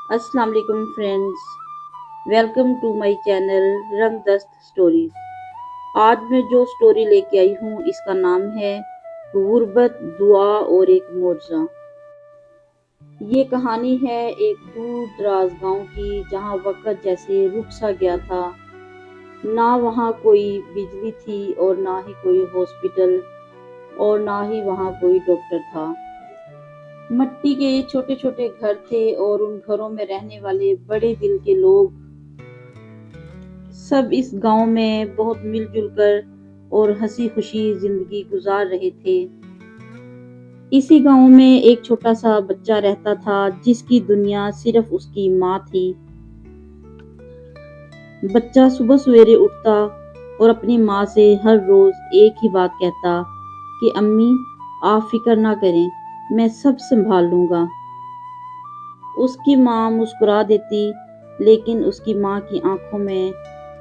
अस्सलाम वालेकुम friends, welcome to my channel रंग दस्त स्टोरीज। आज मैं जो स्टोरी लेके आई हूँ इसका नाम है गुर्बत, दुआ और एक मुआवजा। ये कहानी है एक दूर दराज गांव की जहाँ वक़्त जैसे रुक सा गया था। ना वहाँ कोई बिजली थी और ना ही कोई हॉस्पिटल और ना ही वहाँ कोई डॉक्टर था। मिट्टी के छोटे छोटे घर थे और उन घरों में रहने वाले बड़े दिल के लोग सब इस गांव में बहुत मिलजुल कर और हंसी खुशी जिंदगी गुजार रहे थे। इसी गांव में एक छोटा सा बच्चा रहता था जिसकी दुनिया सिर्फ उसकी माँ थी। बच्चा सुबह सवेरे उठता और अपनी माँ से हर रोज एक ही बात कहता कि अम्मी, आप फिक्र ना करें, मैं सब संभाल लूंगा। उसकी माँ मुस्कुरा देती, लेकिन उसकी माँ की आंखों में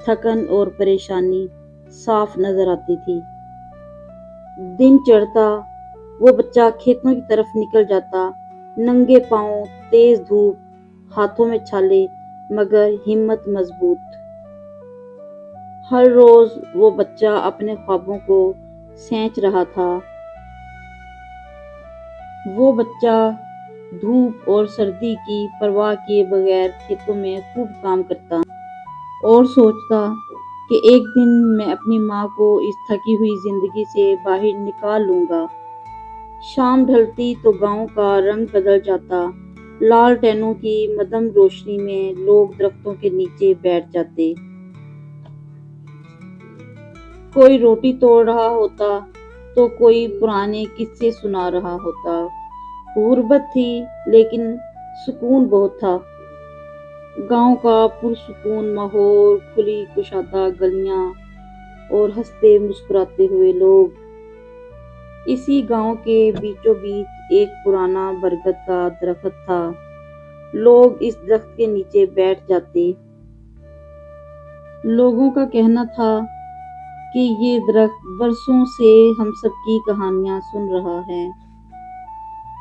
थकन और परेशानी साफ नजर आती थी। दिन चढ़ता, वो बच्चा खेतों की तरफ निकल जाता, नंगे पांव, तेज धूप, हाथों में छाले, मगर हिम्मत मजबूत। हर रोज वो बच्चा अपने ख्वाबों को सेंच रहा था। वो बच्चा धूप और सर्दी की परवाह किए बगैर खेतों में खूब काम करता और सोचता कि एक दिन मैं अपनी माँ को इस थकी हुई जिंदगी से बाहर निकाल लूंगा। शाम ढलती तो गांव का रंग बदल जाता। लालटेनों की मदम रोशनी में लोग दरख्तों के नीचे बैठ जाते। कोई रोटी तोड़ रहा होता तो कोई पुराने किस्से सुना रहा होता। गुर्बत थी, लेकिन सुकून बहुत था। गांव का पुरसुकून माहौल, खुली कुशादा गलियां और हंसते मुस्कुराते हुए लोग। इसी गांव के बीचों बीच एक पुराना बरगद का दरख्त था। लोग इस दरख्त के नीचे बैठ जाते। लोगों का कहना था कि ये दरख्त बरसों से हम सबकी कहानियां सुन रहा है।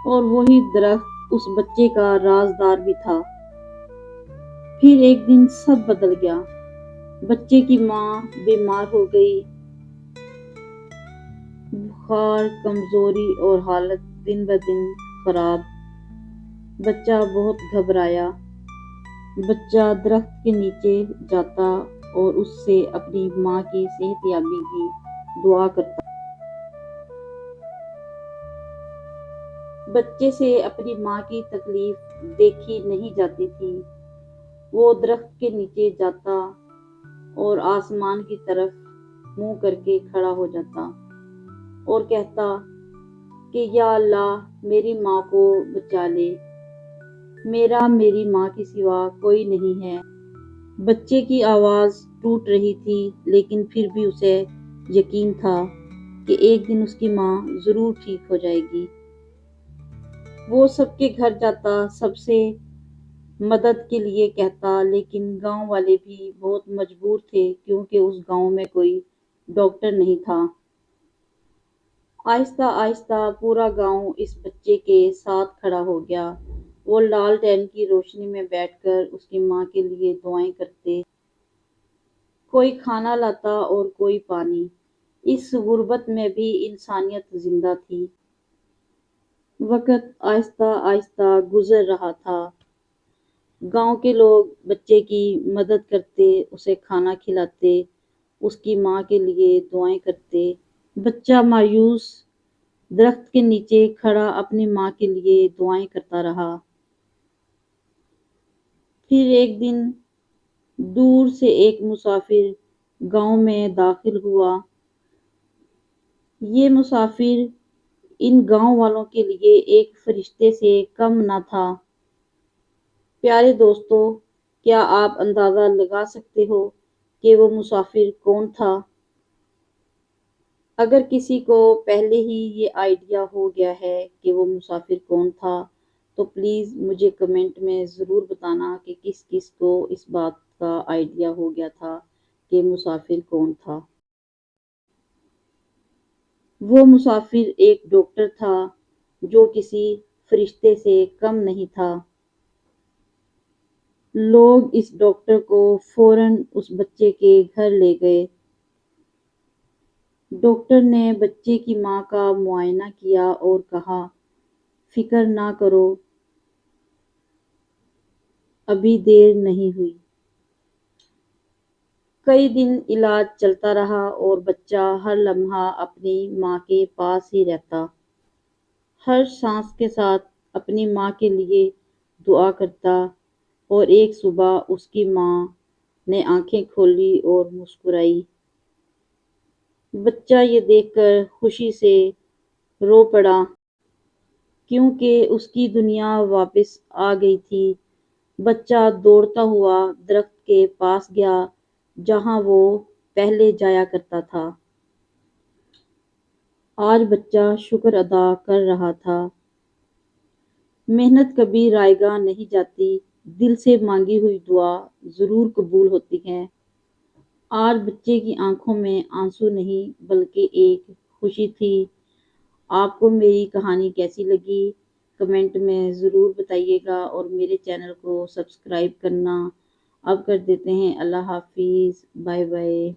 और वही दरख्त उस बच्चे का राजदार भी था। फिर एक दिन सब बदल गया। बच्चे की माँ बीमार हो गई। बुखार, कमजोरी और हालत दिन ब दिन खराब। बच्चा बहुत घबराया। बच्चा दरख्त के नीचे जाता और उससे अपनी माँ की सेहतयाबी की दुआ करता। बच्चे से अपनी माँ की तकलीफ देखी नहीं जाती थी। वो दरख्त के नीचे जाता और आसमान की तरफ मुंह करके खड़ा हो जाता और कहता कि या अल्लाह, मेरी माँ को बचा ले। मेरी माँ के सिवा कोई नहीं है। बच्चे की आवाज टूट रही थी, लेकिन फिर भी उसे यकीन था कि एक दिन उसकी माँ जरूर ठीक हो जाएगी। वो सबके घर जाता, सबसे मदद के लिए कहता, लेकिन गांव वाले भी बहुत मजबूर थे क्योंकि उस गांव में कोई डॉक्टर नहीं था। आहिस्ता आहिस्ता पूरा गांव इस बच्चे के साथ खड़ा हो गया। वो लालटेन की रोशनी में बैठकर उसकी माँ के लिए दुआएं करते। कोई खाना लाता और कोई पानी। इस गुर्बत में भी इंसानियत जिंदा थी। वक्त आहिस्ता आहिस्ता गुजर रहा था। गांव के लोग बच्चे की मदद करते, उसे खाना खिलाते, उसकी माँ के लिए दुआएं करते। बच्चा मायूस दरख्त के नीचे खड़ा अपनी माँ के लिए दुआएं करता रहा। फिर एक दिन दूर से एक मुसाफिर गांव में दाखिल हुआ। ये मुसाफिर इन गांव वालों के लिए एक फरिश्ते से कम न था। प्यारे दोस्तों, क्या आप अंदाजा लगा सकते हो कि वो मुसाफिर कौन था? अगर किसी को पहले ही ये आइडिया हो गया है कि वो मुसाफिर कौन था, तो प्लीज़ मुझे कमेंट में ज़रूर बताना कि किस किस को इस बात का आइडिया हो गया था कि मुसाफिर कौन था। वो मुसाफिर एक डॉक्टर था जो किसी फरिश्ते से कम नहीं था। لوگ اس ڈاکٹر کو فوراً اس بچے کے گھر لے گئے۔ ڈاکٹر نے بچے کی ماں کا معائنہ کیا اور کہا، فکر نہ کرو، ابھی دیر نہیں ہوئی۔ کئی دن علاج چلتا رہا اور بچہ ہر لمحہ اپنی ماں کے پاس ہی رہتا، ہر سانس کے ساتھ اپنی ماں کے لیے دعا کرتا، اور ایک صبح اس کی ماں نے آنکھیں کھولی اور مسکرائی۔ بچہ یہ دیکھ کر خوشی سے رو پڑا، کیونکہ اس کی دنیا واپس آ گئی تھی۔ بچہ دوڑتا ہوا درخت کے پاس گیا جہاں وہ پہلے جایا کرتا تھا۔ آج بچہ شکر ادا کر رہا تھا۔ محنت کبھی رائے گاہ نہیں جاتی، دل سے مانگی ہوئی دعا ضرور قبول ہوتی ہے۔ آج بچے کی آنکھوں میں آنسو نہیں بلکہ ایک خوشی تھی۔ آپ کو میری کہانی کیسی لگی کمنٹ میں ضرور بتائیے گا، اور میرے چینل کو سبسکرائب کرنا اب کر دیتے ہیں۔ اللہ حافظ، بائے بائے۔